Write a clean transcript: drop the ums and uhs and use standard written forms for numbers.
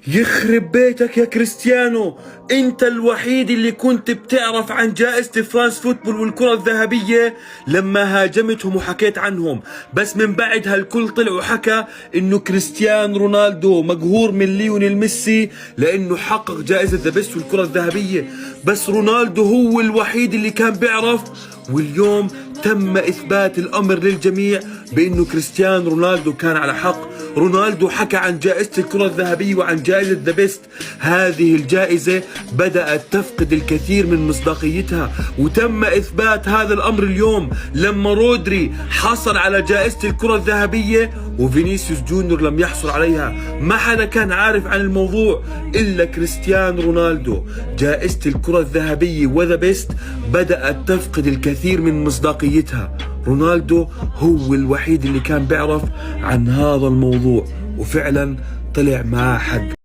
يخرب بيتك يا كريستيانو، انت الوحيد اللي كنت بتعرف عن جائزة فرانس فوتبول والكرة الذهبية لما هاجمتهم وحكيت عنهم. بس من بعدها الكل طلع وحكى انه كريستيانو رونالدو مقهور من ليونيل ميسي لانه حقق جائزة ذا بيست والكرة الذهبية، بس رونالدو هو الوحيد اللي كان بيعرف. واليوم تم إثبات الأمر للجميع بأنه كريستيانو رونالدو كان على حق. رونالدو حكى عن جائزة الكرة الذهبية وعن جائزة ذا بيست. هذه الجائزة بدأت تفقد الكثير من مصداقيتها، وتم إثبات هذا الأمر اليوم لما رودري حصل على جائزة الكرة الذهبية وفينيسيوس جونيور لم يحصل عليها. ما حدا كان عارف عن الموضوع إلا كريستيانو رونالدو. جائزة الكرة الذهبية وذا بيست بدأت تفقد الكثير من مصداقيتها. رونالدو هو الوحيد اللي كان بيعرف عن هذا الموضوع، وفعلا طلع معاه حق.